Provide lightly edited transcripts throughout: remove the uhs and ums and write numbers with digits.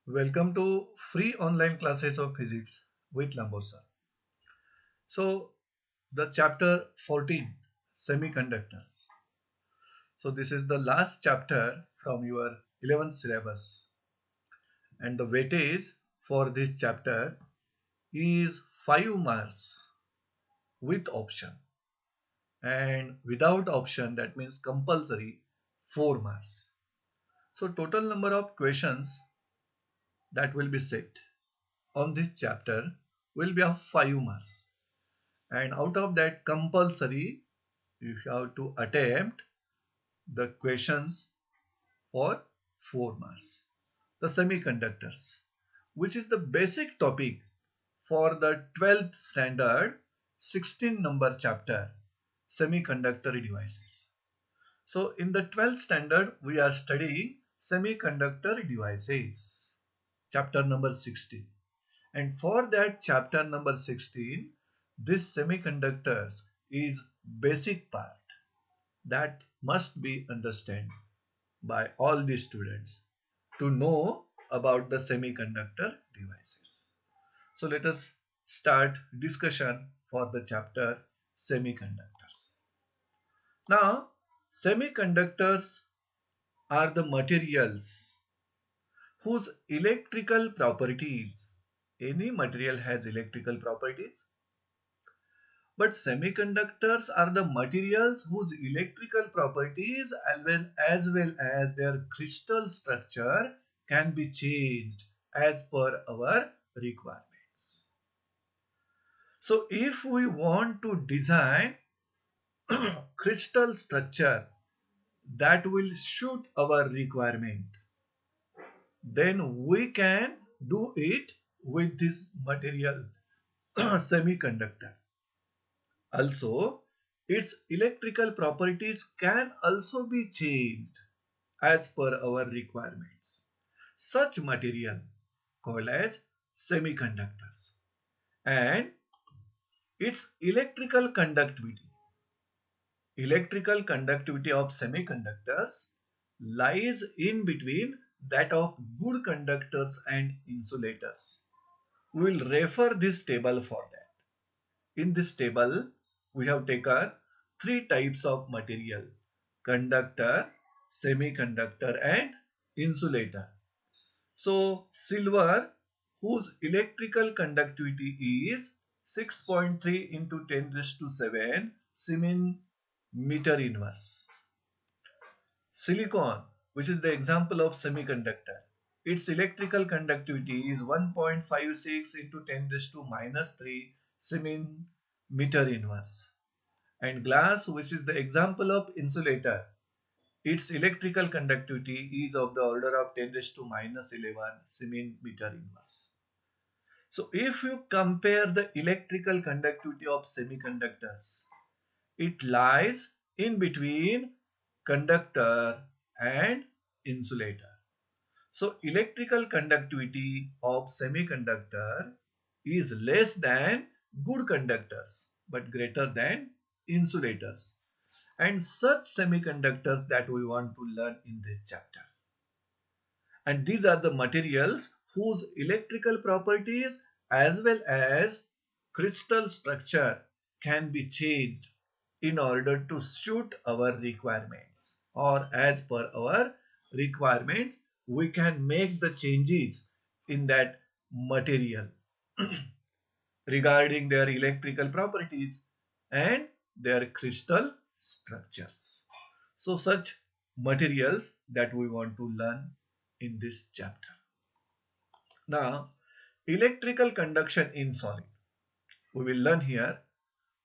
Welcome to free online classes of physics with Lamborsa. So, the chapter 14 semiconductors. So, this is the last chapter from your 11th syllabus, and the weightage for this chapter is 5 marks with option, and without option, that means compulsory, 4 marks. So, total number of questions that will be set on this chapter will be of 5 marks. And out of that compulsory you have to attempt the questions for 4 marks. The semiconductors, which is the basic topic for the 12th standard 16 number chapter, semiconductor devices. So in the 12th standard we are studying semiconductor devices, chapter number 16. And for that chapter number 16, this semiconductors is basic part that must be understood by all the students to know about the semiconductor devices. So let us start discussion for the chapter semiconductors. Now, semiconductors are the materials whose electrical properties, any material has electrical properties, but semiconductors are the materials whose electrical properties as well as their crystal structure can be changed as per our requirements. So if we want to design crystal structure that will suit our requirement, then we can do it with this material semiconductor. Also, its electrical properties can also be changed as per our requirements. Such material called as semiconductors, and its electrical conductivity. Electrical conductivity of semiconductors lies in between that of good conductors and insulators. We will refer this table for that. In this table, we have taken three types of material: conductor, semiconductor, and insulator. So, silver, whose electrical conductivity is 6.3 into 10 raised to 7 Siemens meter inverse. Silicon, which is the example of semiconductor, its electrical conductivity is 1.56 into 10 raised to minus 3 Siemens meter inverse. And glass, which is the example of insulator, its electrical conductivity is of the order of 10 raised to minus 11 Siemens meter inverse. So if you compare the electrical conductivity of semiconductors, it lies in between conductor and insulator. So electrical conductivity of semiconductor is less than good conductors but greater than insulators, and such semiconductors that we want to learn in this chapter. And these are the materials whose electrical properties as well as crystal structure can be changed in order to suit our requirements, or as per our requirements we can make the changes in that material regarding their electrical properties and their crystal structures. So such materials that we want to learn in this chapter. Now, electrical conduction in solid. We will learn here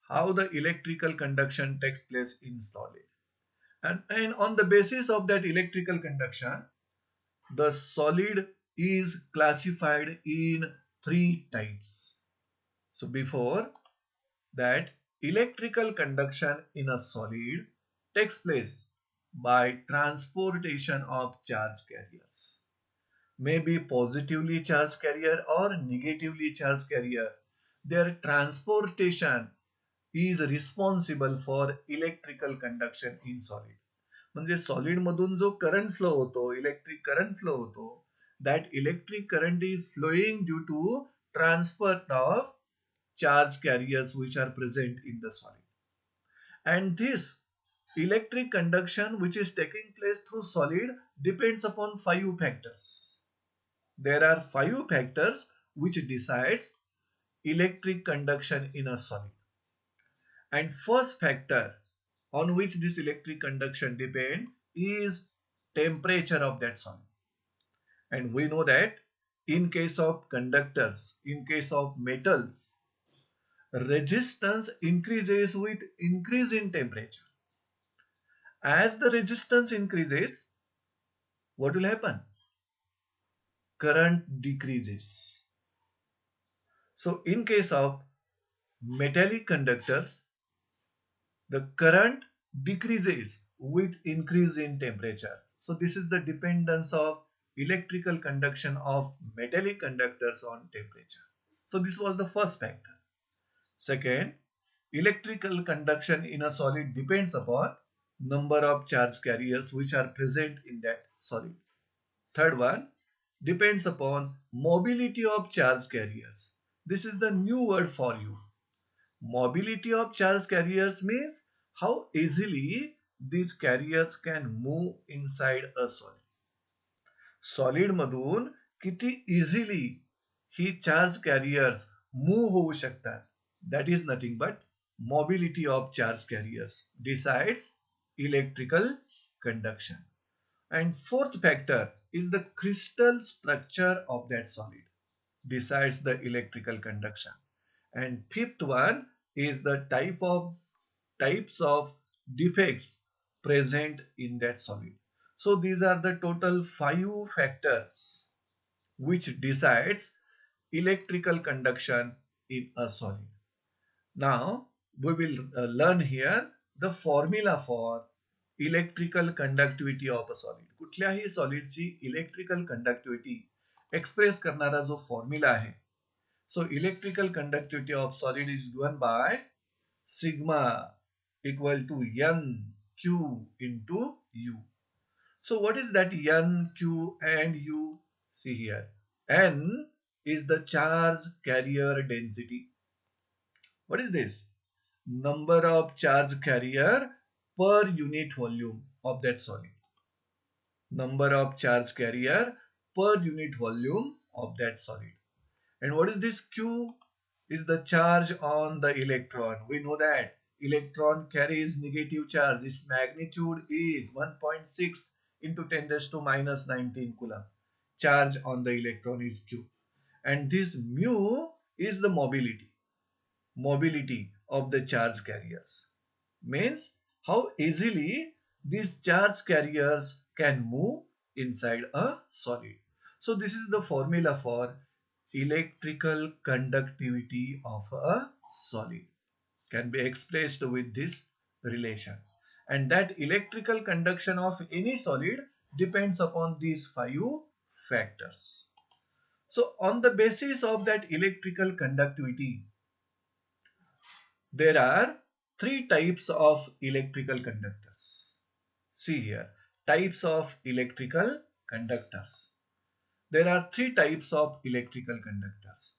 how the electrical conduction takes place in solid. And on the basis of that electrical conduction, the solid is classified in three types. So before that, electrical conduction in a solid takes place by transportation of charge carriers, may be positively charged carrier or negatively charged carrier. Their transportation is responsible for electrical conduction in solid. म्हणजे solid मधून जो current flow होतो, electric current flow होतो, that electric current is flowing due to transfer of charge carriers which are present in the solid. And this electric conduction which is taking place through solid depends upon five factors. There are five factors which decides electric conduction in a solid. And first factor on which this electric conduction depend is temperature of that solid. And we know that in case of conductors, in case of metals, resistance increases with increase in temperature. As the resistance increases, what will happen? Current decreases. So in case of metallic conductors, the current decreases with increase in temperature. So this is the dependence of electrical conduction of metallic conductors on temperature. So this was the first factor. Second, electrical conduction in a solid depends upon number of charge carriers which are present in that solid. Third one depends upon mobility of charge carriers. This is the new word for you. Mobility of charge carriers means how easily these carriers can move inside a solid. Solid मधून किती easily ही charge carriers move होऊ शकतात. That is nothing but mobility of charge carriers decides electrical conduction. And fourth factor is the crystal structure of that solid decides the electrical conduction. And fifth one is the types of defects present in that solid. So these are the total five factors which decides electrical conduction in a solid. Now we will learn here the formula for electrical conductivity of a solid. कुठल्याही सॉलिडची electrical conductivity express करणारा जो formula आहे. So electrical conductivity of solid is given by sigma equal to NQ into U. So what is that N, Q and U? See here. N is the charge carrier density. What is this? Number of charge carrier per unit volume of that solid. Number of charge carrier per unit volume of that solid. And what is this? Q is the charge on the electron. We know that electron carries negative charge. Its magnitude is 1.6 into 10 raised to minus 19 coulomb. Charge on the electron is Q. And this mu is the mobility of the charge carriers. Means how easily these charge carriers can move inside a solid. So this is the formula for electrical conductivity of a solid. Can be expressed with this relation. And that electrical conduction of any solid depends upon these five factors. So on the basis of that electrical conductivity, there are three types of electrical conductors. See here, types of electrical conductors. There are three types of electrical conductors.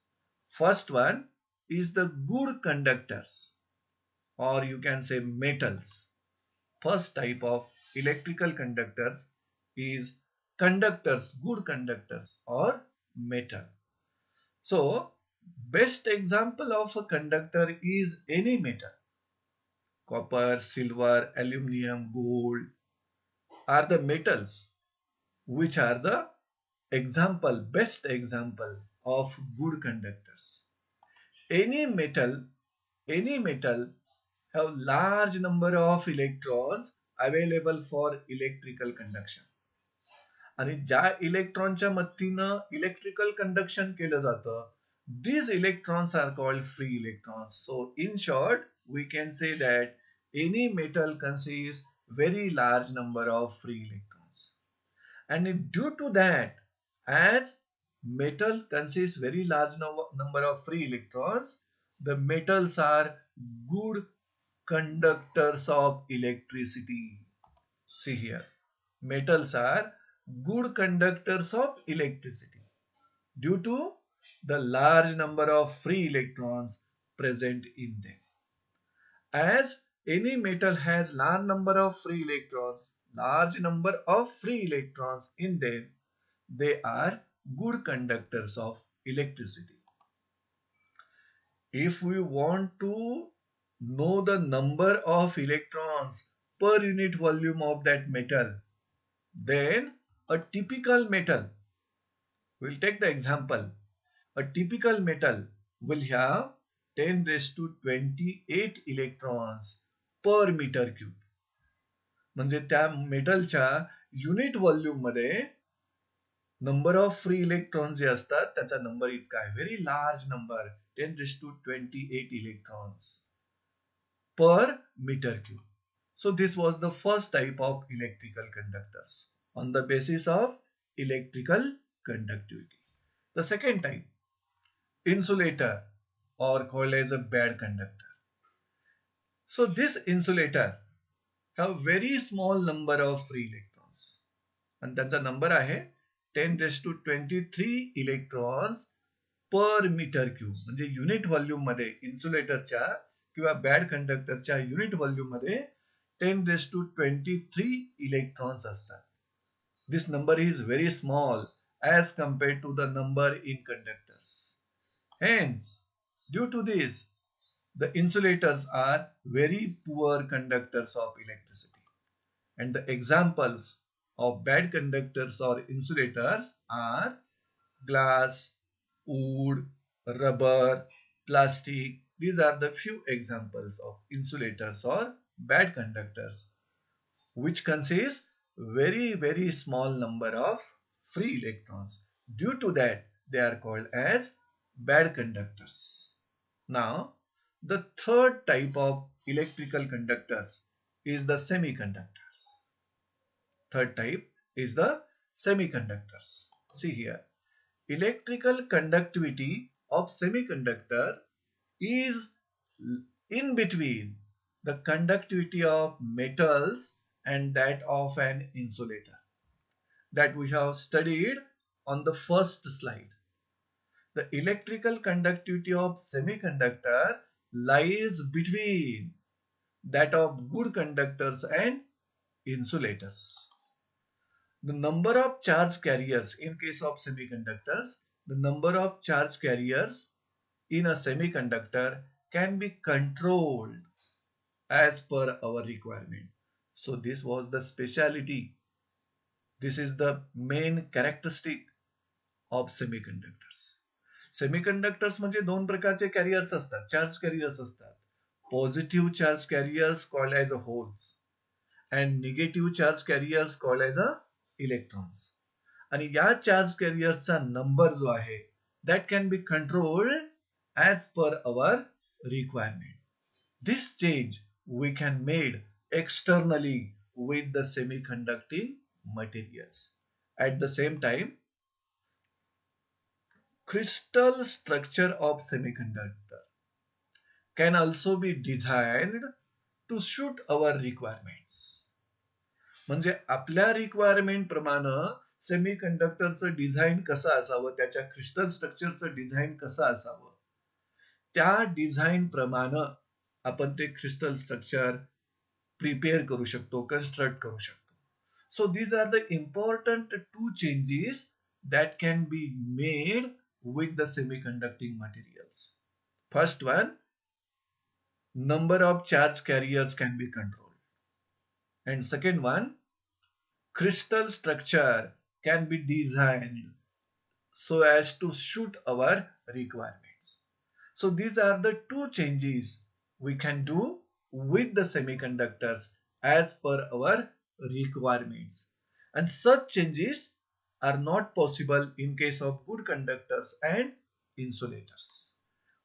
First one is the good conductors, or you can say metals. First type of electrical conductors is conductors, good conductors or metal. So best example of a conductor is any metal. Copper, silver, aluminum, gold are the metals which are the best example of good conductors. Any metal have large number of electrons available for electrical conduction. आणि ज्या इलेक्ट्रॉनच्या मदतीनं electrical conduction केलं जातं, these electrons are called free electrons. So in short, we can say that any metal consists very large number of free electrons. And due to that, as metal consists very large number of free electrons, the metals are good conductors of electricity. See here, metals are good conductors of electricity due to the large number of free electrons present in them. As any metal has large number of free electrons in them, they are good conductors of electricity. If we want to know the number of electrons per unit volume of that metal, then a typical metal, we'll take the example, a typical metal will have 10 raised to 28 electrons per meter cube. म्हणजे त्या मेटलच्या unit volume मध्ये number of free electron जे असतात त्याचा number इतका आहे, very large number, 10 raised to 28 electrons per meter cube. So this was the first type of electrical conductors on the basis of electrical conductivity. The second type, insulator, or called as a bad conductor. So this insulator have very small number of free electrons and त्यांचा number आहे 10 raised to 23 electrons per meter cube. म्हणजे unit volume मध्ये इन्सुलेटरच्या किंवा bad कंडक्टरच्या unit volume मध्ये 10 raised to 23 electrons असतात. This number is very small as compared to the number in conductors. Hence, due to this, the insulators are very poor conductors of electricity. And the examples of bad conductors or insulators are glass, wood, rubber, plastic. These are the few examples of insulators or bad conductors which consist very small number of free electrons. Due to that, they are called as bad conductors. Now, the third type of electrical conductors is the semiconductors. Third type is the semiconductors. See here, electrical conductivity of semiconductor is in between the conductivity of metals and that of an insulator that we have studied on the first slide. The electrical conductivity of semiconductor lies between that of good conductors and insulators. The number of charge carriers in case of semiconductors, the number of charge carriers in a semiconductor can be controlled as per our requirement. So this was the speciality. This is the main characteristic of semiconductors. Semiconductors म्हणजे दोन प्रकारचे carriers असतात, charge carriers असतात. Positive charge carriers called as a holes and negative charge carriers called as a electrons. आणि या charge कॅरियर्सचा number जो आहे that can be controlled as per our requirement. This change we can made externally with the semiconducting materials. At the same time, crystal structure of semiconductor can also be designed to suit our requirements. म्हणजे आपल्या requirement प्रमाणे सेमीकंडक्टरचं design कसं असावं, त्याच्या crystal स्ट्रक्चरचं design कसं असावं, त्या design प्रमाणे आपण ते क्रिस्टल स्ट्रक्चर प्रिपेअर करू शकतो, कन्स्ट्रक्ट करू शकतो. So these are the important two changes that can be made with the semiconducting materials. First one, number of charge carriers can be controlled. And second one, crystal structure can be designed so as to suit our requirements. So these are the two changes we can do with the semiconductors as per our requirements. And such changes are not possible in case of good conductors and insulators.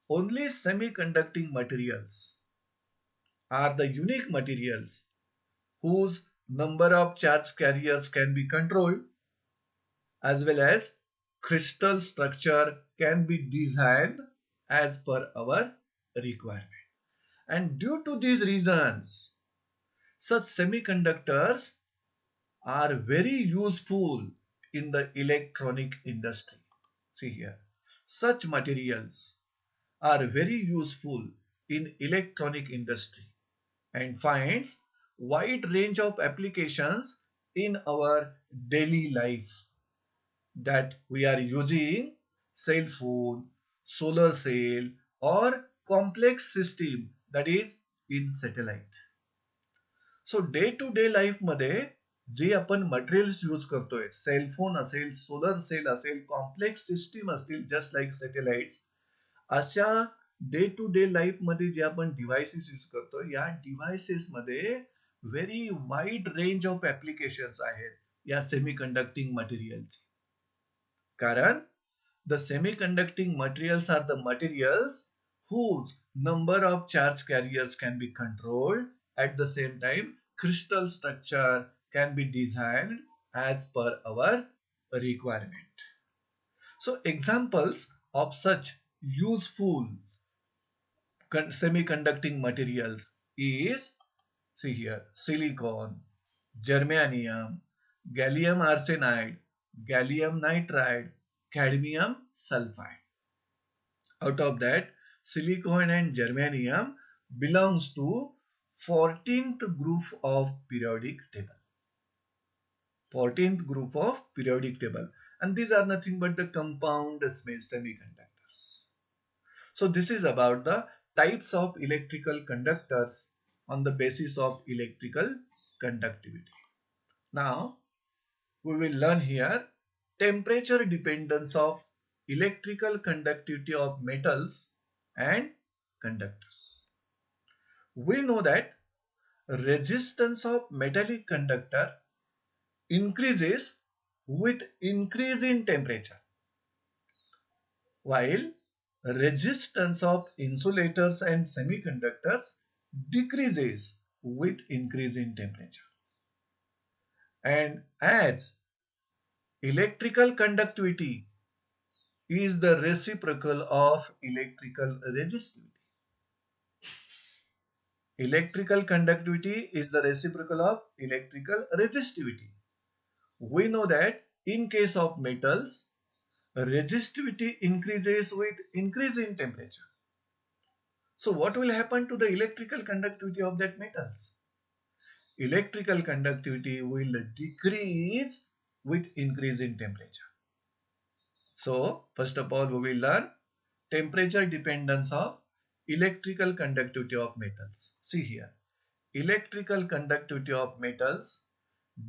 Only semiconducting materials are the unique materials whose number of charge carriers can be controlled, as well as crystal structure can be designed as per our requirement. And due to these reasons, such semiconductors are very useful in the electronic industry. See here, such materials are very useful in electronic industry and finds wide range of applications in our daily life, that we are using cell phone, solar cell or complex system, that is in satellite. So day to day life मध्ये जे आपण materials use करतोय, cell phone असेल, solar cell असेल, complex system असतील, just like satellites, अशा day to day life मध्ये जे आपण डिव्हाइसेस यूज करतोय, या डिव्हाइसेस मध्ये very wide range of applications आहेत या सेमी कंडक्टिंग मटेरियलचे. कारण the semiconducting materials are the materials whose number of charge carriers can be controlled. At the same time, crystal structure can be designed as per our requirement. So examples of such useful semiconducting materials is, see here, silicon, germanium, gallium arsenide, gallium nitride, cadmium sulfide. Out of that, silicon and germanium belongs to 14th group of periodic table. 14th group of periodic table, and these are nothing but the compound semiconductors. So this is about the types of electrical conductors on the basis of electrical conductivity. Now we will learn here temperature dependence of electrical conductivity of metals and conductors. We know that resistance of metallic conductor increases with increase in temperature, while resistance of insulators and semiconductors decreases with increase in temperature. And as electrical conductivity is the reciprocal of electrical resistivity. Electrical conductivity is the reciprocal of electrical resistivity. We know that in case of metals, resistivity increases with increase in temperature. So what will happen to the electrical conductivity of that metals? Electrical conductivity will decrease with increase in temperature. So first of all, we will learn temperature dependence of electrical conductivity of metals. See here, electrical conductivity of metals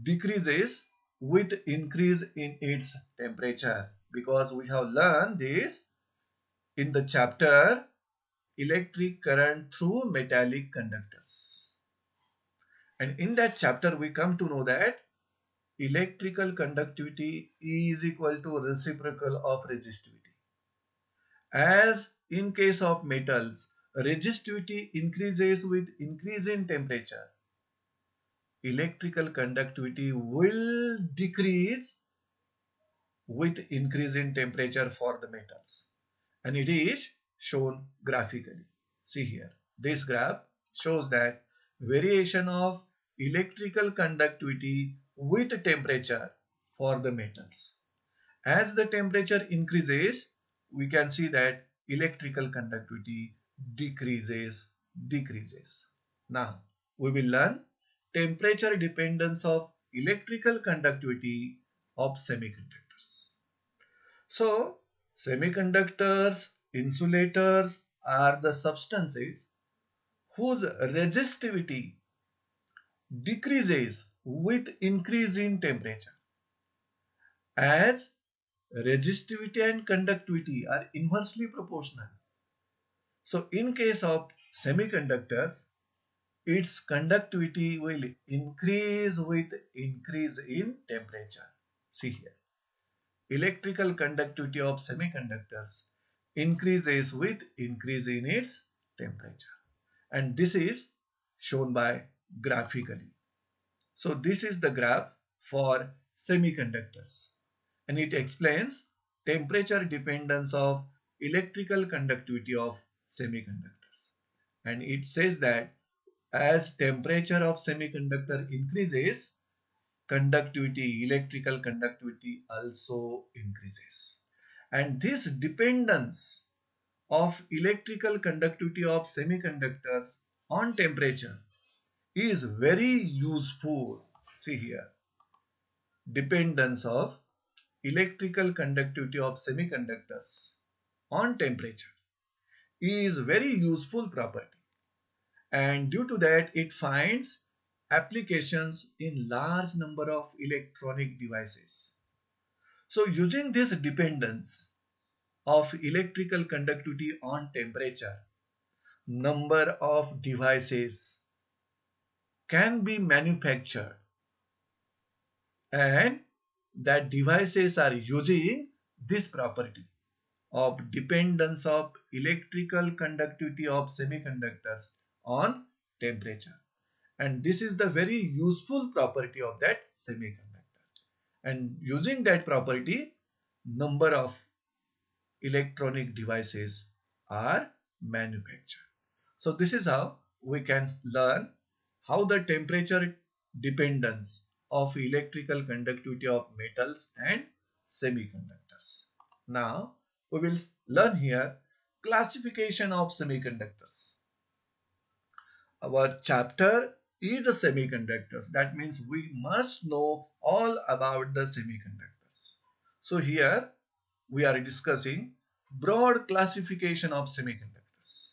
decreases with increase in its temperature, because we have learned this in the chapter electric current through metallic conductors. And in that chapter we come to know that electrical conductivity is equal to reciprocal of resistivity. As in case of metals, resistivity increases with increase in temperature, electrical conductivity will decrease with increase in temperature for the metals, and it is shown graphically. See here, this graph shows that variation of electrical conductivity with temperature for the metals. As the temperature increases, we can see that electrical conductivity decreases. Now we will learn temperature dependence of electrical conductivity of semiconductors. So semiconductors, insulators are the substances whose resistivity decreases with increase in temperature. As resistivity and conductivity are inversely proportional, so in case of semiconductors, its conductivity will increase with increase in temperature. See here, electrical conductivity of semiconductors increases with increase in its temperature, and this is shown by graphically. So this is the graph for semiconductors, and it explains temperature dependence of electrical conductivity of semiconductors. And it says that as temperature of semiconductor increases, conductivity, electrical conductivity also increases. And this dependence of electrical conductivity of semiconductors on temperature is very useful. See here, dependence of electrical conductivity of semiconductors on temperature is very useful property, and due to that it finds applications in large number of electronic devices. So using this dependence of electrical conductivity on temperature, number of devices can be manufactured, and that devices are using this property of dependence of electrical conductivity of semiconductors on temperature. And this is the very useful property of that semiconductor. And using that property, number of electronic devices are manufactured. So this is how we can learn how the temperature dependence of electrical conductivity of metals and semiconductors. Now we will learn here classification of semiconductors. Our chapter is the semiconductors. That means we must know all about the semiconductors. So here we are discussing broad classification of semiconductors.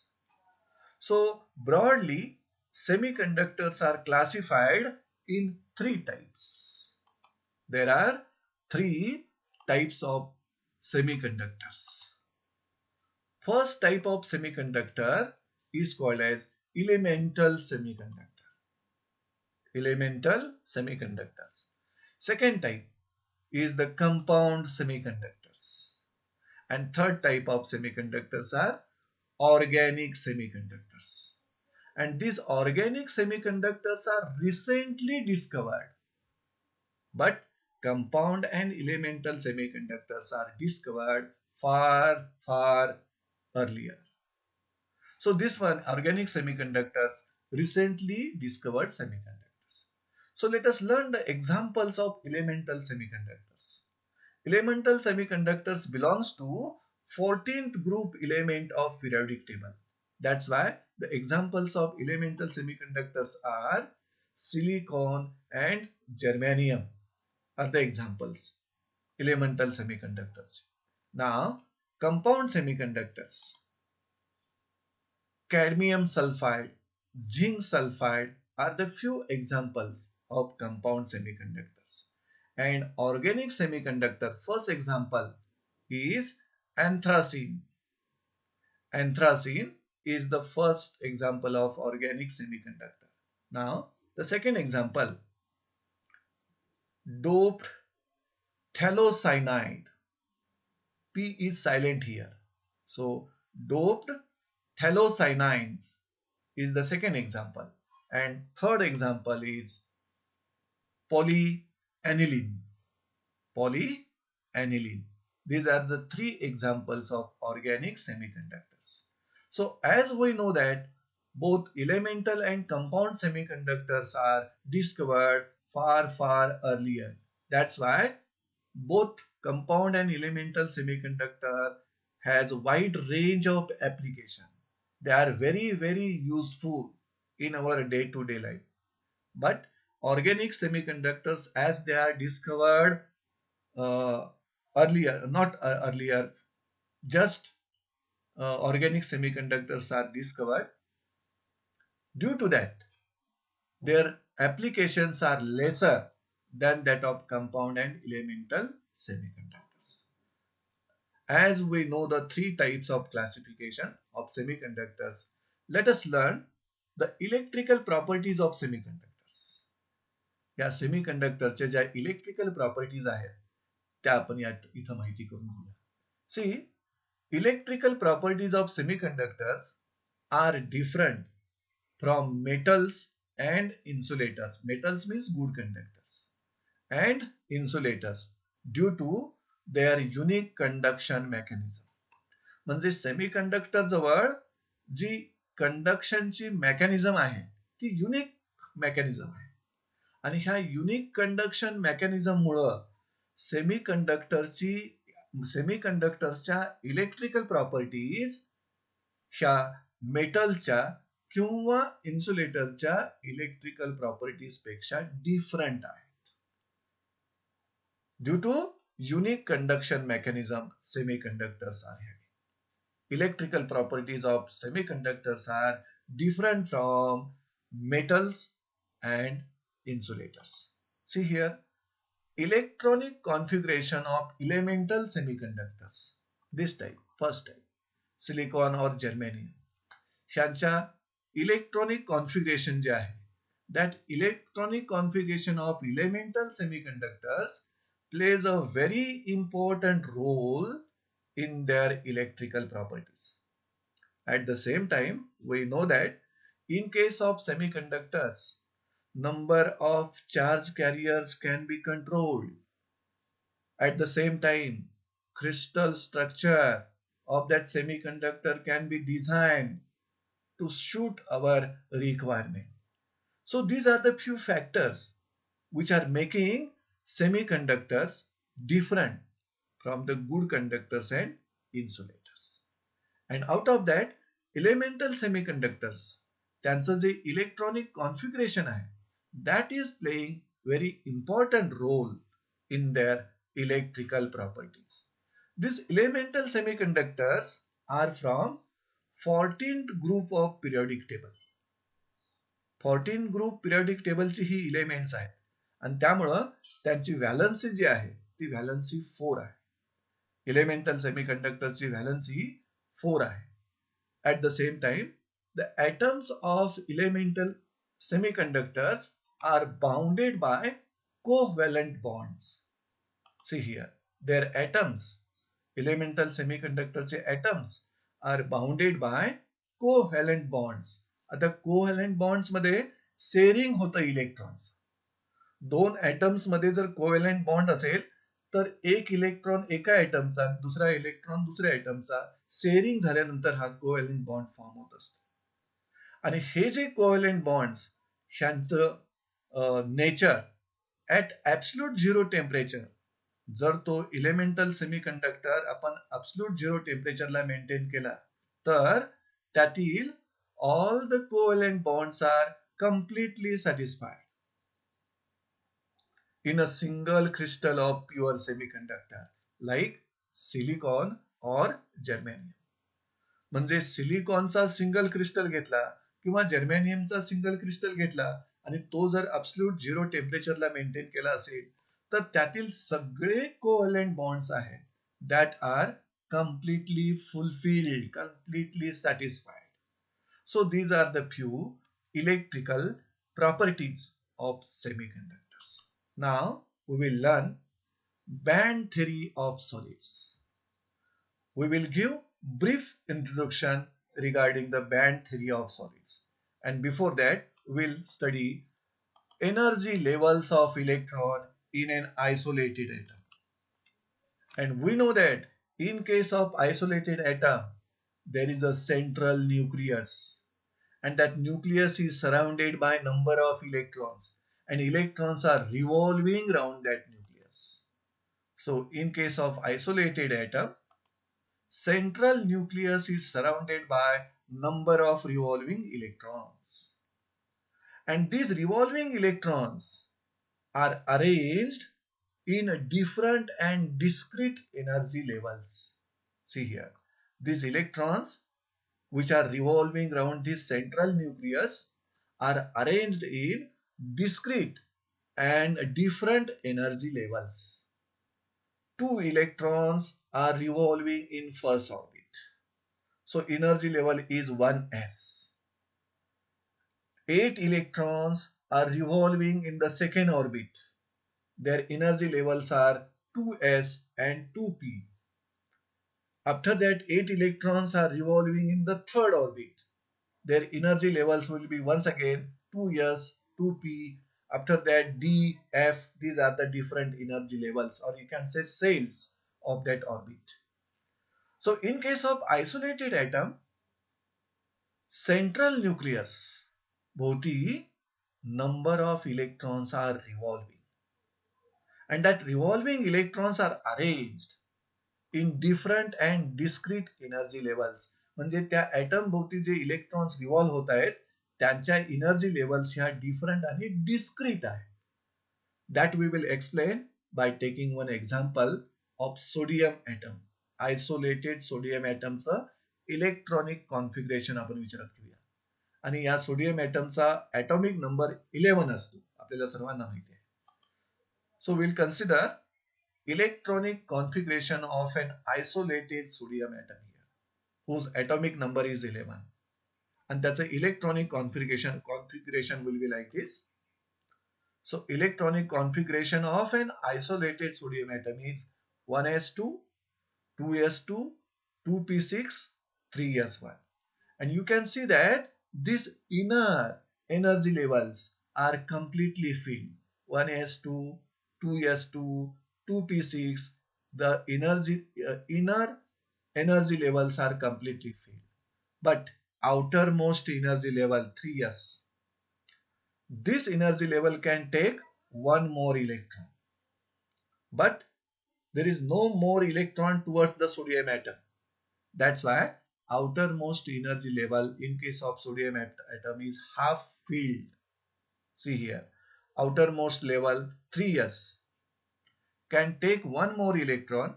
So broadly, semiconductors are classified in three types. There are three types of semiconductors. First type of semiconductor is called as elemental semiconductor. Elemental semiconductors. Second type is the compound semiconductors. And third type of semiconductors are organic semiconductors. And these organic semiconductors are recently discovered. But compound and elemental semiconductors are discovered far, far earlier. So this one, organic semiconductors, recently discovered semiconductors. So let us learn the examples of elemental semiconductors. Elemental semiconductors belongs to 14th group element of periodic table. That's why the examples of elemental semiconductors are silicon and germanium are the examples. Elemental semiconductors. Now, compound semiconductors. Cadmium sulfide, zinc sulfide are the few examples of compound semiconductors. And organic semiconductor, first example is anthracene. Anthracene is the first example of organic semiconductor. Now, the second example, doped phthalocyanide. P is silent here. So, doped phthalocyanines is the second example. And third example is polyaniline. Polyaniline. These are the three examples of organic semiconductors. So as we know that both elemental and compound semiconductors are discovered far, far earlier. That's why both compound and elemental semiconductor has a wide range of application. They are very, very useful in our day-to-day life. But organic semiconductors, as they are discovered earlier, not earlier, just organic semiconductors are discovered. Due to that, their applications are lesser than that of compound and elemental semiconductors. As we know the three types of classification of semiconductors, let us learn the electrical properties of semiconductors. या सेमीकंडक्टरच्या ज्या electrical properties आहेत त्या आपण इथं माहिती करून घेऊया. See electrical properties of semiconductors are different from metals and insulators. Metals means good conductors and insulators due to their unique conduction mechanism. म्हणजे सेमीकंडक्टर जवळ जी कंडक्शनची मेकॅनिझम आहे ती युनिक मेकॅनिझम आहे. आणि ह्या युनिक कंडक्शन मेकॅनिझम मुळे सेमीकंडक्टरच्या इलेक्ट्रिकल प्रॉपर्टीज ह्या मेटलच्या किंवा इन्सुलेटरच्या इलेक्ट्रिकल प्रॉपर्टीज पेक्षा डिफरंट आहे. Due to unique conduction mechanism semiconductors are having. Electrical properties of semiconductors are different from metals and insulators. See here, electronic configuration of elemental semiconductors. This type, first type, silicon or germanium. ह्यांच्या electronic configuration जे आहे, that electronic configuration of elemental semiconductors plays a very important role in their electrical properties. At the same time, we know that in case of semiconductors, number of charge carriers can be controlled. At the same time, crystal structure of that semiconductor can be designed to suit our requirement. So these are the few factors which are making semiconductors different from the good conductors and insulators. And out of that, elemental semiconductors, त्यांचं जे electronic configuration आहे, that is playing very important role in their electrical properties. These elemental semiconductors are from 14th group of periodic table. 14 group periodic टेबलची ही elements आहेत आणि त्यामुळं त्यांची valency जी आहे ती व्हॅलन्सी 4 आहे. इलेमेंटल सेमीकंडक्टरची व्हॅलन्सी 4 आहे. At the same time, the atoms of elemental semiconductors are bounded by covalent bonds. See here, their atoms, elemental semiconductorचे atoms are bounded by covalent bonds. आता कोव्हॅलंट बॉन्ड्स मध्ये sharing होतं electrons. दोन atoms मध्ये जर covalent bond असेल तर एक electron एका ऍटमचा दुसरा इलेक्ट्रॉन दुसऱ्या ऍटमचा शेअरिंग झाल्यानंतर हा कोव्हॅलंट बॉन्ड फॉर्म होत असतो. आणि हे जे कोव्हॅलंट बॉन्ड्स ह्यांचं nature at absolute zero temperature, जर तो इलेमेंटल सेमीकंडक्टर आपण ऍब्सोल्यूट झिरो टेम्परेचरला मेंटेन केला तर त्यातील all the covalent bonds are completely satisfied in a single crystal of pure semiconductor like silicon or germanium. म्हणजे सिलिकॉनचा सिंगल क्रिस्टल घेतला किंवा जर्मेनियमचा सिंगल क्रिस्टल घेतला आणि तो जर ऍब्सोल्यूट झिरो टेम्परेचरला मेंटेन केला असेल तर त्यातील सगळे कोव्हॅलंट बॉन्ड्स आहेत that are completely fulfilled, completely satisfied. So these are the few electrical properties of semiconductors. Now we will learn band theory of solids. We will give brief introduction regarding the band theory of solids. And before that, we'll study energy levels of electron in an isolated atom. And we know that in case of isolated atom, there is a central nucleus. And that nucleus is surrounded by number of electrons. And electrons are revolving around that nucleus. So in case of isolated atom, central nucleus is surrounded by number of revolving electrons. And these revolving electrons are arranged in different and discrete energy levels. See here, these electrons which are revolving around this central nucleus are arranged in discrete and different energy levels. 2 electrons are revolving in first orbit. So energy level is 1s. 8 electrons are revolving in the second orbit. Their energy levels are 2s and 2p. After that, 8 electrons are revolving in the third orbit. Their energy levels will be once again 2s, 2p. After that, d, f, these are the different energy levels, or you can say cells of that orbit. So in case of isolated atom, central nucleus भोवती number of electrons are revolving, and that revolving electrons are arranged in different and discrete energy levels. म्हणजे त्या atom भोवती जे electrons revolve होत आहेत त्यांच्या energy levels ह्या different आणि discrete आहेत. That we will explain by taking one example of sodium atom. Isolated sodium atomचं इलेक्ट्रॉनिक कॉन्फिगरेशन आपण विचारात घेऊया. आणि या सोडियम ॲटमचा ॲटॉमिक नंबर 11 असतो, आपल्याला सर्वांना माहिती आहे. So we'll consider electronic configuration of an isolated sodium atom here, whose atomic number is 11. And that's a electronic configuration will be like this. So electronic configuration of an isolated sodium atom is 1s2, 2s2, 2p6, 3s1. And you can see that these inner energy levels are completely filled. 1s2, 2s2, 2p6, the inner energy levels are completely filled. But outermost energy level 3s, this energy level can take one more electron. But there is no more electron towards the sodium atom. That's why outermost energy level in case of sodium atom is half filled. See here, outermost level 3s can take one more electron,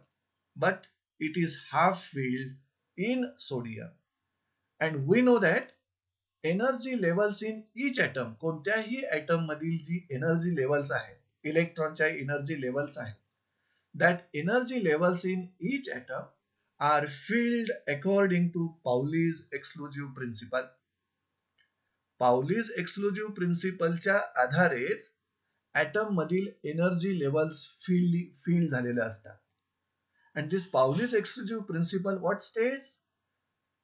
but it is half filled in sodium. And we know that energy levels in each atom, कोणत्याही atom मधील जी energy levels आहेत, इलेक्ट्रॉनच्या energy levels आहेत, that energy levels in each atom are filled according to Pauli's exclusive principle. Pauli's exclusive प्रिन्सिपलच्या आधारेच atom मधील energy levels filled झालेले असतात. And this Pauli's exclusive principle, what states?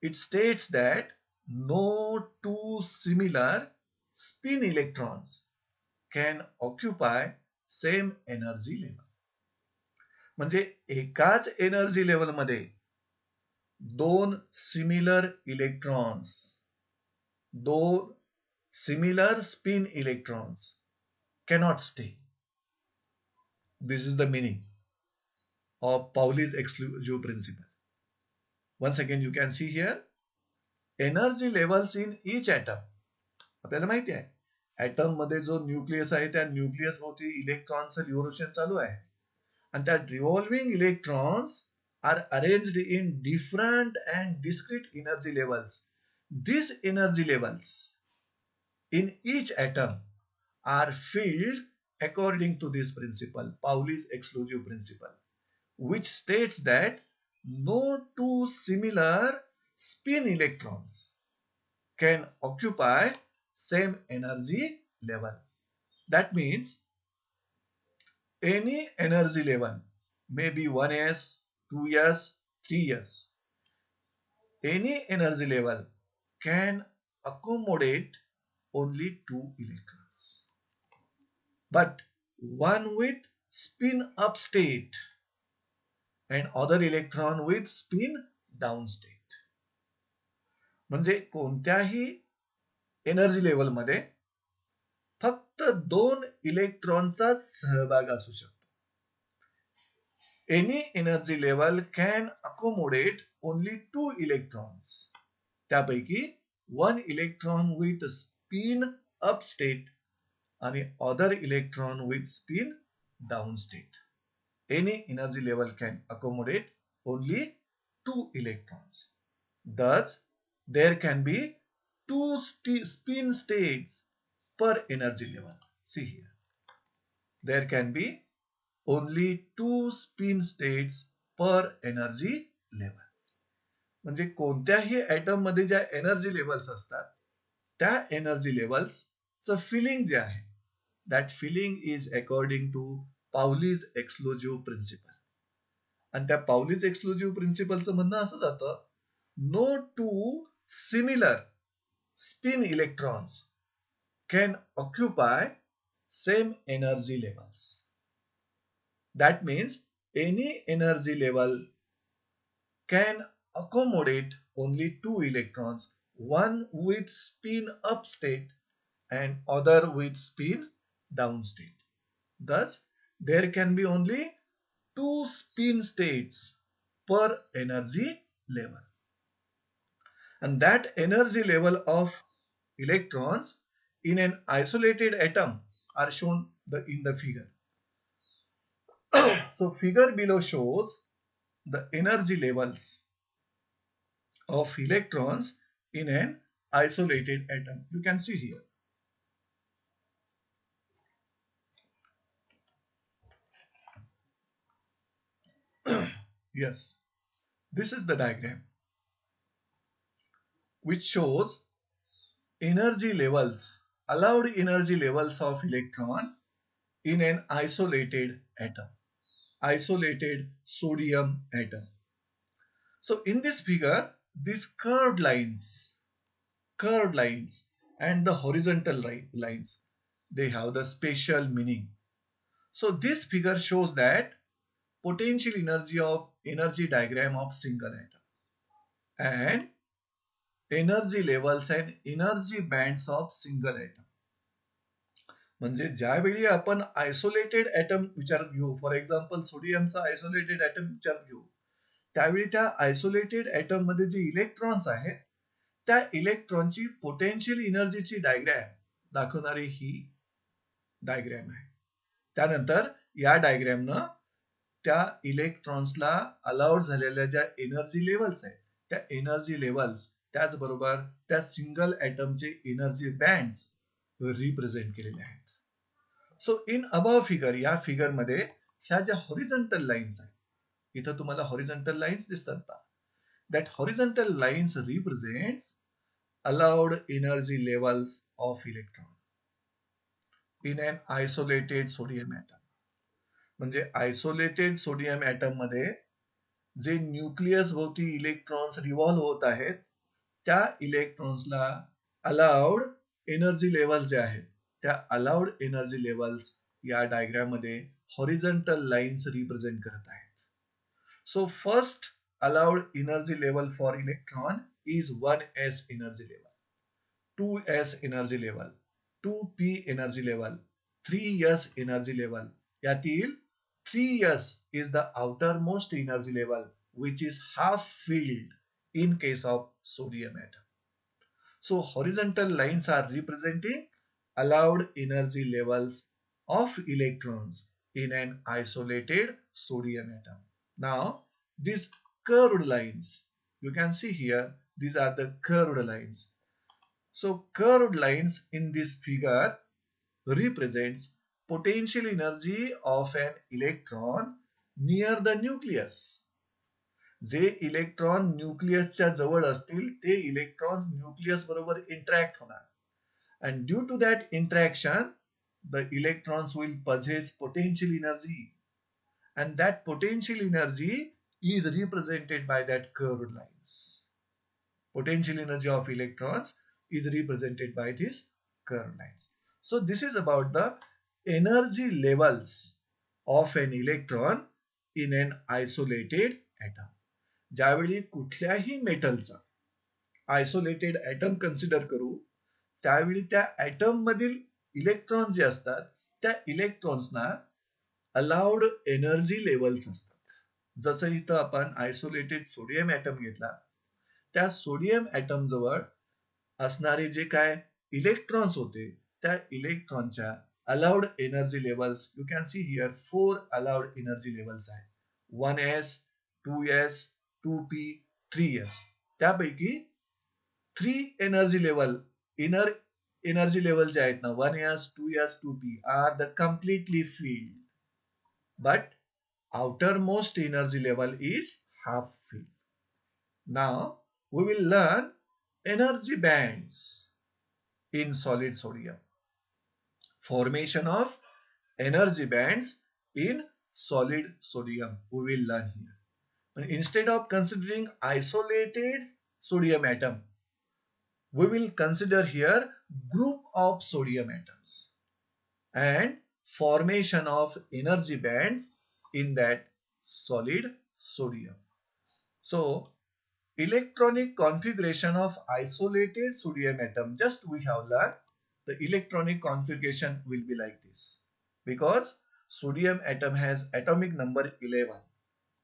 It states that no two similar spin electrons can occupy same energy level. म्हणजे एकाच energy level मध्ये दोन similar electrons, दोन similar spin electrons cannot stay. This is the meaning of Pauli's exclusive principle. Once again, you can see here energy levels in each atom. आपल्याला माहिती आहे atom मध्ये जो न्यूक्लियस आहे त्या न्यूक्लियस भोवती इलेक्ट्रॉनचं रिव्होल्यूशन चालू आहे, आणि त्या revolving electrons are arranged in different and discrete energy levels. These energy levels in each atom are filled according to this principle, Pauli's exclusive principle, which states that no two similar spin electrons can occupy same energy level. That means any energy level, maybe 1s, 2s, 3s, any energy level can accommodate only two electrons. But one with spin up state and other electron with spin down state. म्हणजे कोणत्याही energy level मध्ये फक्त दोन इलेक्ट्रॉनचाच सहभाग असू शकतो. Any energy level can accommodate only two electrons. त्यापैकी one electron with spin up state आणि other electron with spin down state. Any energy level can accommodate only two electrons. Thus, there can be two spin states per energy level. See here. There can be only two spin states per energy level. म्हणजे कोणत्याही atom मध्ये ज्या energy levels असतात त्या energy लेवल्सचं filling जे आहे, that filling is according to Pauli's exclusive principle. आणि त्या Pauli's exclusive principleचं म्हणणं असं जातं, no two similar spin electrons can occupy same energy levels. That means any energy level can accommodate only two electrons, one with spin up state and other with spin down state. Thus, there can be only two spin states per energy level. And that energy level of electrons in an isolated atom are shown in the figure. So figure below shows the energy levels of electrons in an isolated atom. You can see here. Yes, this is the diagram which shows allowed energy levels of electron in an isolated sodium atom. So in this figure, these curved lines and the horizontal lines, they have the special meaning. So this figure shows that potential energy diagram of single atom and energy levels and energy bands of single atom. म्हणजे ज्यावेळी आपण isolated atom विचारात घेऊ, for example सोडियमचा isolated atom विचारात घेऊ, त्यावेळी त्या isolated atom मध्ये जे इलेक्ट्रॉन्स आहेत त्या इलेक्ट्रॉनची पोटेन्शियल एनर्जीची डायग्रॅम दाखवणारी ही डायग्रॅम आहे. त्यानंतर या डायग्रॅमनं त्या इलेक्ट्रॉन्सला अलाउड झालेल्या ज्या एनर्जी लेवल्स आहेत त्या एनर्जी लेवल्स त्याचबरोबर त्या सिंगल ॲटमचे एनर्जी बँड्स रिप्रेझेंट केलेले आहेत. सो इन अबव फिगर, या फिगर मध्ये ह्या ज्या हॉरिझॉन्टल लाईन्स आहेत, इथं तुम्हाला हॉरिझॉन्टल लाईन्स दिसतात का? That horizontal lines represents allowed energy levels of electron in an isolated sodium atom. म्हणजे आयसोलेटेड सोडियम ॲटम मध्ये जे न्यूक्लियस भोवती इलेक्ट्रॉन्स रिव्हॉल्व होत आहेत त्या इलेक्ट्रॉन्सला अलाउड एनर्जी लेवल्स जे आहेत त्या अलाउड एनर्जी लेवल्स या डायग्राम मध्ये हॉरिझॉन्टल लाईन्स रिप्रेझेंट करत आहेत. So first allowed energy level for electron is 1s energy level, 2s energy level, 2p energy level, 3s energy level. यातील 3s is the outermost energy level which is half filled in case of sodium atom. So horizontal lines are representing allowed energy levels of electrons in an isolated sodium atom. Now, these curved lines, you can see here, these are the curved lines. So, curved lines in this figure represents potential energy of an electron near the nucleus. जे electron न्यूक्लियसच्या जवळ असतील ते electron nucleus बरोबर interact होणार. And due to that interaction, the electrons will possess potential energy. And that potential energy is represented by that curved lines. Potential energy of electrons is represented by these curved lines. So this is about the energy levels of an electron in an isolated atom. ज्यावेळी कुठल्याही मेटलचा isolated atom consider करू त्यावेळी त्या atom मधील electron जे असतात त्या इलेक्ट्रॉन्सना allowed energy levels असतात. जसं इथं आपण आयसोलेटेड सोडियम ॲटम घेतला त्या सोडियम ॲटम जवळ असणारे जे काय इलेक्ट्रॉन्स होते त्या इलेक्ट्रॉनच्या allowed energy levels, you can see here 4 allowed energy levels आहेत. 1s, 2s, 2p, 3s. त्यापैकी 3 energy level inner energy level जे आहेत ना 1s, 2s, 2p are the completely filled. But outermost energy level is half filled. Now we will learn energy bands in solid sodium. Formation of energy bands in solid sodium we will learn here. And instead of considering isolated sodium atom, we will consider here group of sodium atoms and formation of energy bands in that solid sodium. So, electronic configuration of isolated sodium atom just we have learned. the electronic configuration will be like this. Because sodium atom has atomic number 11.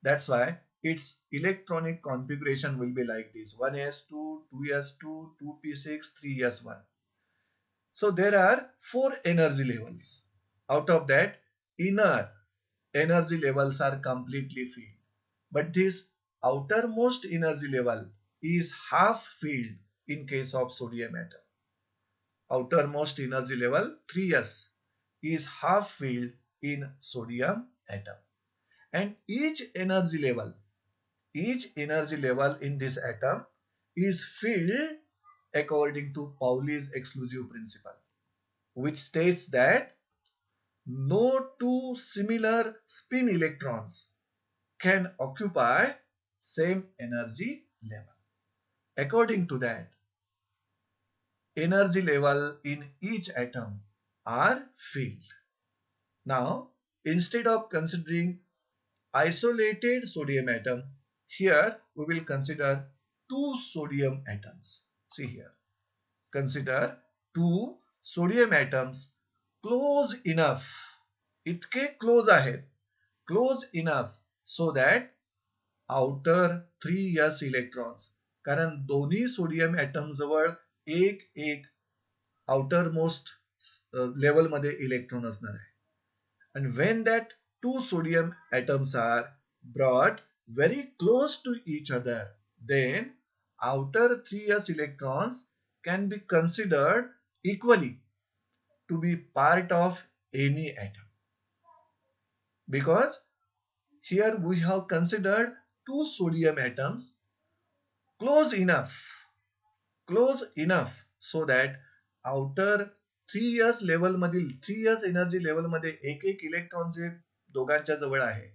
That's why its electronic configuration will be like this: 1s2, 2s2, 2p6, 3s1. So there are four energy levels. Out of that, inner energy levels are completely filled. But this outermost energy level is half filled in case of sodium atom. Outermost energy level 3s is half filled in sodium atom. And each energy level in this atom is filled according to Pauli's exclusive principle, which states that no two similar spin electrons can occupy same energy level. According to that, energy level in each atom are filled. Now, instead of considering isolated sodium atom, here we will consider two sodium atoms. See here. Consider two sodium atoms close enough. इतके close आहेत. Close enough so that outer 3s electrons, कारण दोन्ही sodium atom जवळ एक एक outermost level मध्ये electron असणार आहे. And when that two sodium atoms are brought very close to each other, then outer 3s electrons can be considered equally to be part of any atom. Because here we have considered two sodium atoms close enough so that outer 3s level मधील 3s energy level मध्ये एक एक electron जे दोघांच्या जवळ आहे,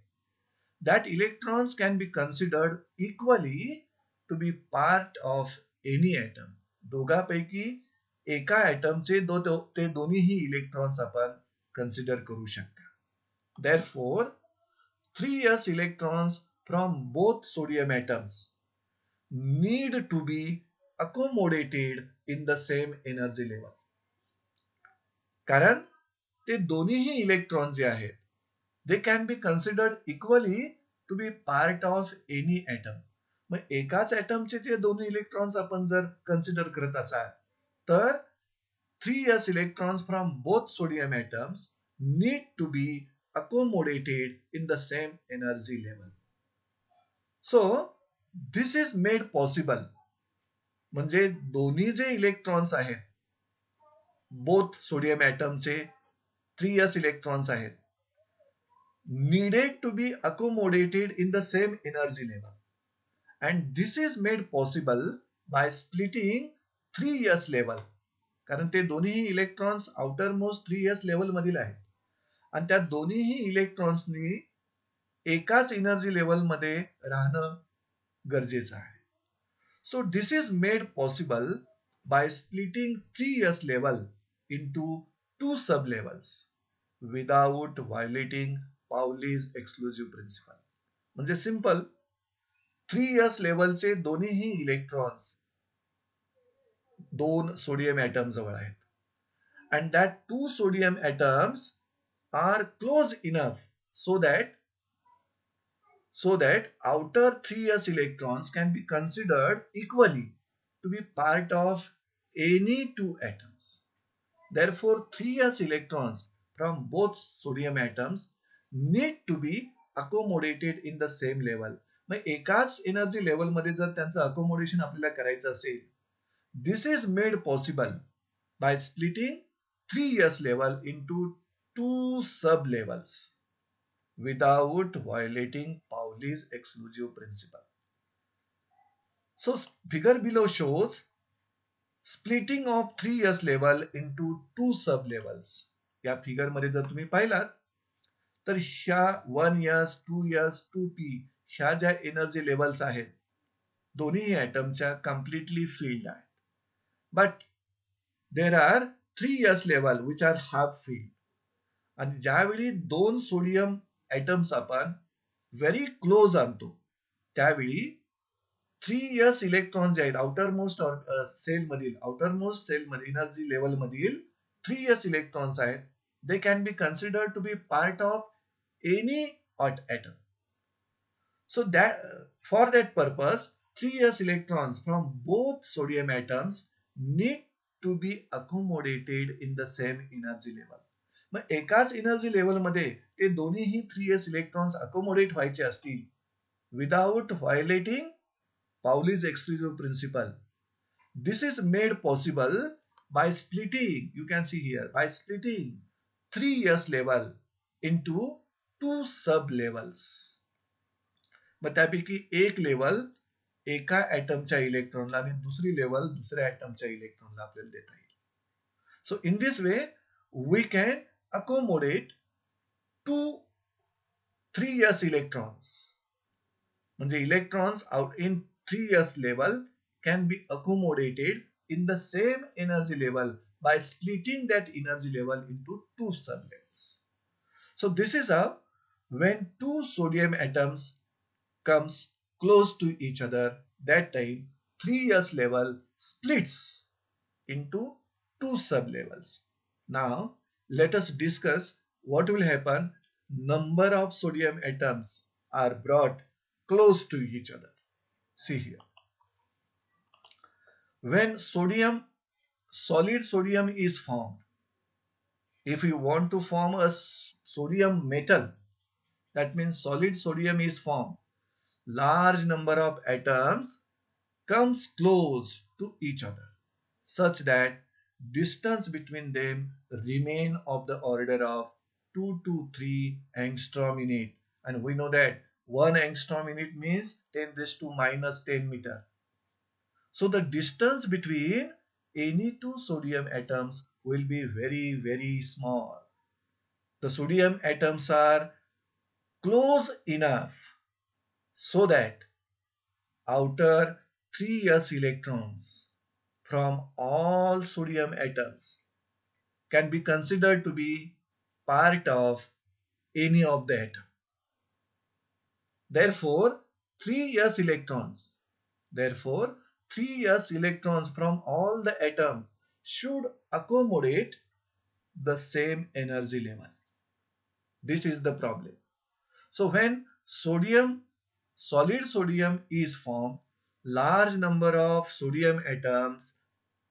that electrons can be considered equally to be part of any atom. दोघांपैकी एका ॲटमचे ते दोन्हीही इलेक्ट्रॉन्स आपण कन्सिडर करू शकता. Therefore, 3s electrons from both sodium atoms need to be accommodated in the same energy level. कारण ते दोन्हीही इलेक्ट्रॉन्स जे आहेत, they can be considered equally to be part of any atom. मग एकाच ॲटमचे ते दोन्ही इलेक्ट्रॉन्स आपण जर कन्सिडर करत असाल तर 3s electrons from both sodium atoms need to be accommodated in the same energy level. So this is made possible. म्हणजे दोन्ही जे इलेक्ट्रॉन्स आहेत, बोथ सोडियम ॲटमचे 3s electrons आहेत, needed to be accommodated in the same energy level. And this is made possible by splitting 3s level. कारण ते दोन्ही electrons outermost 3s level मधील आहेत आणि त्या दोन्हीही इलेक्ट्रॉन्सनी एकाच एनर्जी लेवल मध्ये राहणं गरजेचं आहे. So this is made possible by splitting 3s level into two sublevels without violating Pauli's exclusive principle. म्हणजे सिंपल 3s लेवलचे दोन्हीही इलेक्ट्रॉन्स दोन सोडियम ॲटम जवळ आहेत. And that two sodium atoms are close enough so that outer 3s electrons can be considered equally to be part of any two atoms. Therefore, 3s electrons from both sodium atoms need to be accommodated in the same level. मग एकाच energy level मध्ये जर त्यांचं accommodation आपल्याला करायचं असेल, this is made possible by splitting 3s level into two sub-levels without violating Pauli's exclusive principle. So figure below shows splitting of 3s level into two sub-levels. या figure मध्ये जर तुम्ही पाहिलात तर ह्या 1s, 2s, 2p ह्या ज्या energy levels आहेत दोन्ही ॲटमच्या कम्प्लिटली फील्ड आहेत. But there are 3s level which are half filled. आणि ज्यावेळी दोन सोडियम ॲटम्स आपण व्हेरी क्लोज आणतो त्यावेळी 3s इलेक्ट्रॉन जे आहेत आउटरमोस्ट सेल मधील एनर्जी लेवल मधील 3 s electrons आहेत, they can be considered to be part of any atom. So that for that purpose, 3s electrons from both sodium atoms need to be accommodated in the same energy level. मग एकाच energy लेवलमध्ये ते दोन्हीही 3s electrons accommodate व्हायचे असतील without व्हायोलेटिंग Pauli's exclusive principle. This is made possible by splitting, you can see here, by splitting 3s level into 2 sub levels. मग त्यापैकी एक level एका ॲटमच्या इलेक्ट्रॉनला आणि दुसरी लेवल दुसऱ्या ॲटमच्या इलेक्ट्रॉनला आपल्याला देता येईल. So in this way we can accommodate 3s electrons. म्हणजे electrons out in 3s level can be accommodated in the same energy level by splitting that energy level into 2 sublevels. So this is how when 2 sodium atoms comes close to each other, that time 3s level splits into 2 sublevels. Now let us discuss what will happen number of sodium atoms are brought close to each other. See here. When solid sodium is formed, if you want to form a sodium metal, that means solid sodium is formed, large number of atoms comes close to each other such that distance between them remain of the order of 2 to 3 angstrom unit, and we know that 1 angstrom unit means 10 raised to minus 10 meter. So the distance between any two sodium atoms will be very, very small. The sodium atoms are close enough so that outer 3s electrons from all sodium atoms can be considered to be part of any of the atom. Therefore, 3s electrons from all the atom should accommodate the same energy level. This is the problem. So when solid sodium is formed, large number of sodium atoms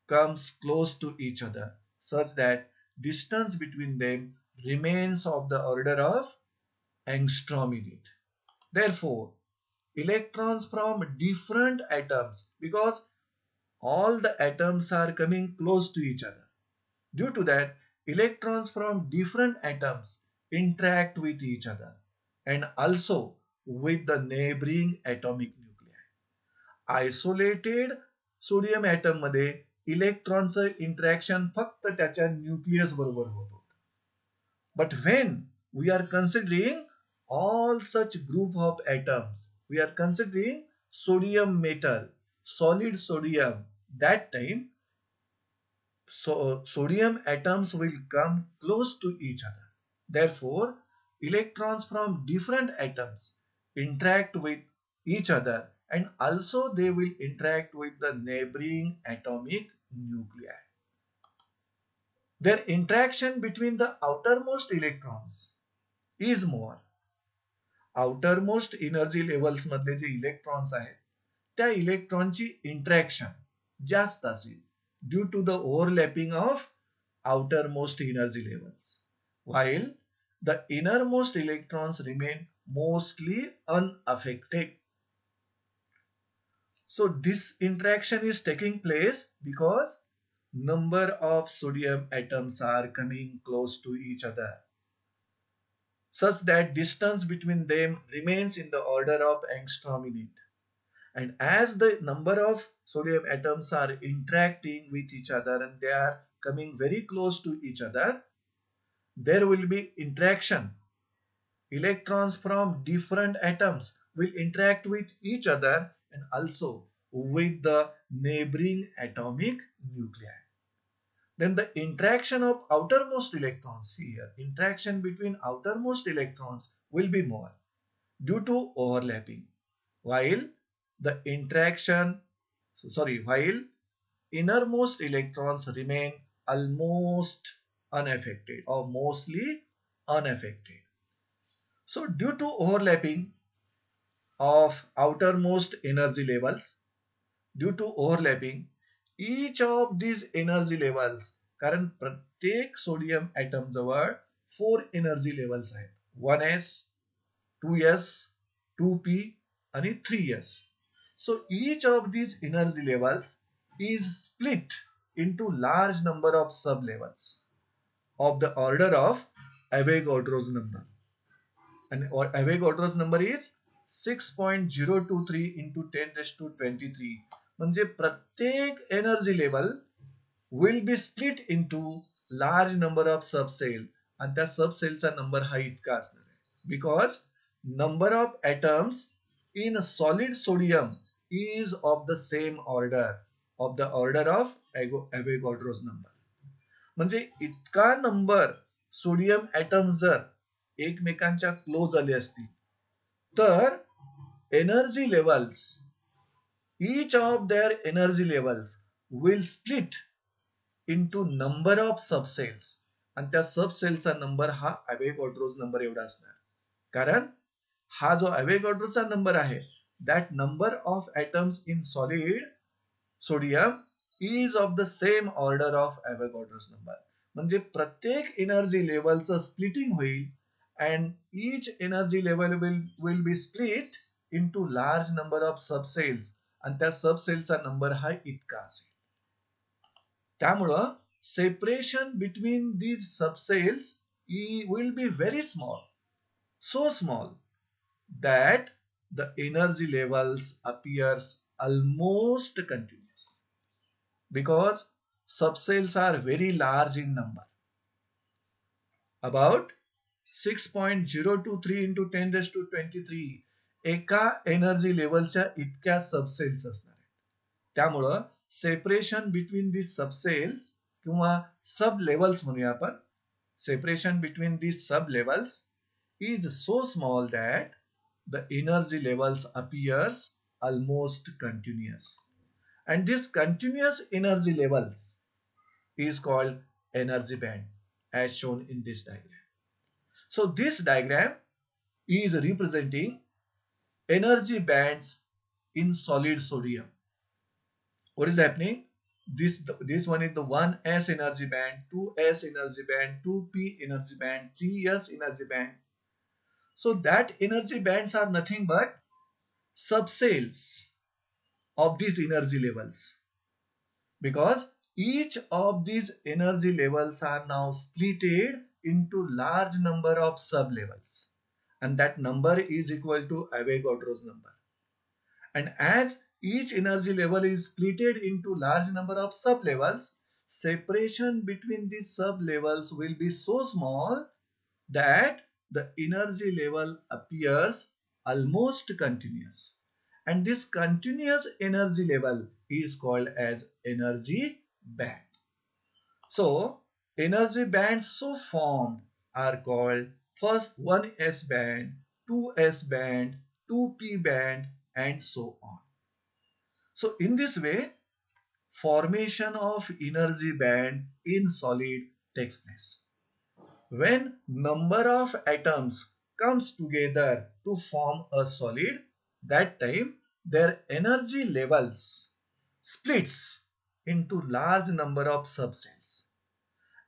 comes close to each other such that distance between them remains of the order of angstrom unit. Therefore, electrons from different atoms, because all the atoms are coming close to each other, due to that electrons from different atoms interact with each other and also with the neighboring atomic nuclei. Isolated sodium atom मध्ये इलेक्ट्रॉनचं interaction फक्त त्याच्या nucleus बरोबर होत होतं. But when we are considering all such group of atoms, we are considering sodium metal, solid sodium, that time sodium atoms will come close to each other. Therefore, electrons from different atoms interact with each other and also they will interact with the neighboring atomic nuclei. Their interaction between the outermost electrons is more. Outermost energy levels मधले जे electrons आहेत त्या इलेक्ट्रॉनची interaction जास्त असेल due to the overlapping of outermost energy levels, while the innermost electrons remain mostly unaffected. So this interaction is taking place because number of sodium atoms are coming close to each other such that distance between them remains in the order of angstrom unit. And as the number of sodium atoms are interacting with each other and they are coming very close to each other, there will be interaction. Electrons from different atoms will interact with each other and also with the neighboring atomic nuclei. Then the interaction of outermost electrons here, interaction between outermost electrons will be more due to overlapping, while innermost electrons remain almost unaffected or mostly unaffected. So due to overlapping of outermost energy levels, due to overlapping each of these energy levels, कारण प्रत्येक sodium atom जवळ 4 energy levels आहेत. 1s, 2s, 2p आणि 3s. So each of these energy levels is split into large number of sub levels of the order of Avogadro's number. And Avogadro's number is 6.023 into 10 raised to 23. म्हणजे प्रत्येक energy level will be split into large number of subcell आणि त्या सबसेलचा number हा इतका असणार आहे. Because number of atoms in solid sodium is of the same order of Avogadro's number. म्हणजे इतका नंबर सोडियम ॲटम्स जर एकमेकांच्या क्लोज आले असतील तर energy levels, each of their energy levels will split into number of subcells आणि त्या सबसेलचा number हा Avogadro's नंबर एवढा असणार. कारण हा जो Avogadroचा नंबर आहे, that number of atoms in solid sodium is of the same order of Avogadro's number. म्हणजे प्रत्येक एनर्जी लेवलचं स्प्लिटिंग होईल and each energy level will be split into large number of subcells आणि त्या सबसेलचा नंबर हा इतका असेल. त्यामुळं separation between these subcells will be very small, so small that the energy levels appears almost continuous because subcells are very large in number, about 6.023 into 10 raised to 23 एका energy लेवलच्या इतक्या subcells असणार आहेत. त्यामुळं separation between the subcells किंवा सब levels म्हणूया आपण, separation between the सब levels is so small that the energy levels appears almost continuous, and this continuous energy levels is called energy band as shown in this diagram. So this diagram is representing energy bands in solid sodium. What is happening? This one is the 1s energy band, 2s energy band, 2p energy band, 3s energy band. So that energy bands are nothing but subcells of these energy levels, because each of these energy levels are now splitted into large number of sub levels, and that number is equal to Avogadro's number. And as each energy level is splitted into large number of sub levels, separation between these sub levels will be so small that the energy level appears almost continuous, and this continuous energy level is called as energy band. So energy bands so formed are called first 1s band, 2s band, 2p band and so on. So in this way formation of energy band in solid takes place. When number of atoms comes together to form a solid, that time their energy levels splits into large number of subcells,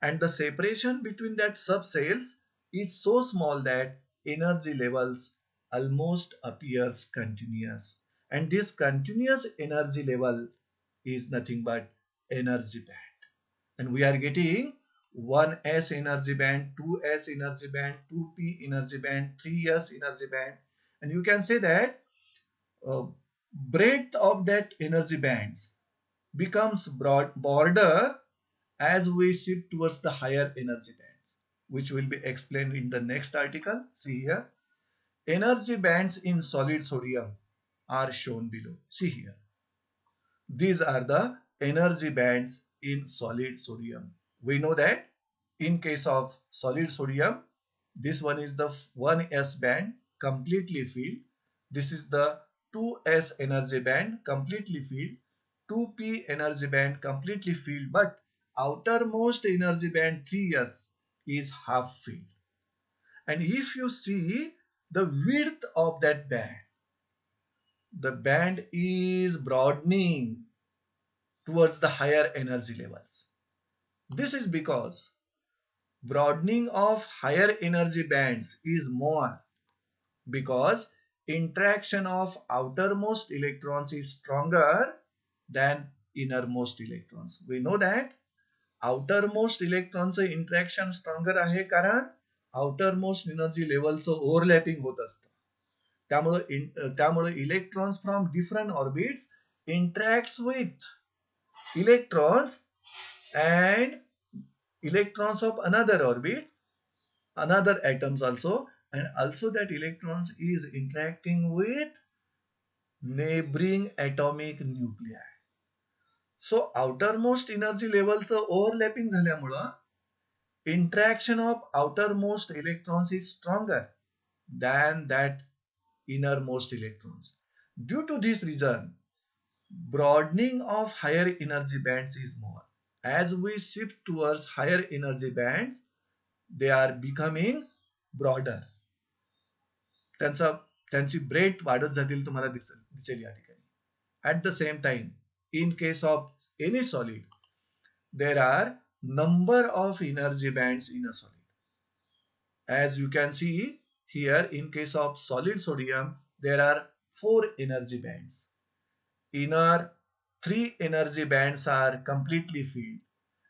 and the separation between that subcells is so small that energy levels almost appears continuous, and this continuous energy level is nothing but energy band, and we are getting 1s energy band, 2s energy band, 2p energy band, 3s energy band, and you can say that breadth of that energy bands becomes broader as we shift towards the higher energy bands, which will be explained in the next article. See here, energy bands in solid sodium are shown below. See here, these are the energy bands in solid sodium. We know that in case of solid sodium, this one is the 1s band completely filled. This is the 2s energy band completely filled. 2p energy band completely filled, but outermost energy band 3s is half filled. And if you see the width of that band, the band is broadening towards the higher energy levels. This is because broadening of higher energy bands is more because interaction of outermost electrons is stronger than innermost electrons. We know that outermost electrons interaction stronger आहे कारण outermost energy लेवलचं overlapping होत असतं. त्यामुळे electrons from different orbits interacts with electrons and electrons of another orbit, another atoms also, and also that electrons is interacting with neighboring atomic nuclei. So outermost energy levels overlapping झाल्यामुळं interaction of outermost electrons is stronger than that innermost electrons. Due to this reason, broadening of higher energy bands is more. As we shift towards higher energy bands, they are becoming broader. त्यांची breath वाढत जातील तुम्हाला दिसेल या ठिकाणी. At the same time, in case of any solid, there are number of energy bands in a solid. As you can see here, in case of solid sodium, there are 4 energy bands. Inner 3 energy bands are completely filled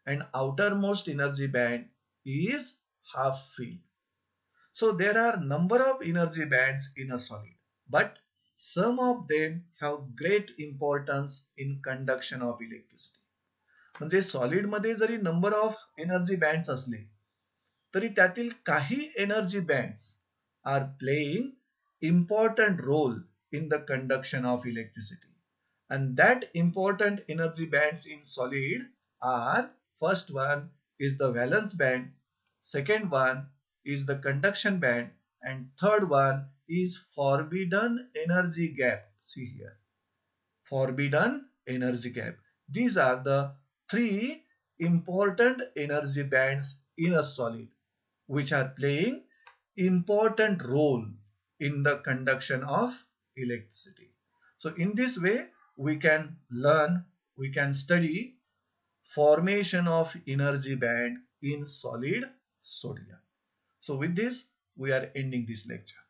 and outermost energy band is half filled. So there are number of energy bands in a solid, but some of them have great importance in conduction of electricity. म्हणजे solid मध्ये जरी number of energy bands असले तरी त्यातील काही energy bands are playing important role in the conduction of electricity. And that important energy bands in solid are, first one is the valence band, second one is the conduction band, and third one is forbidden energy gap. See here, forbidden energy gap. These are the 3 important energy bands in a solid which are playing important role in the conduction of electricity. So in this way we can learn, we can study formation of energy band in solid sodium. So with this we are ending this lecture.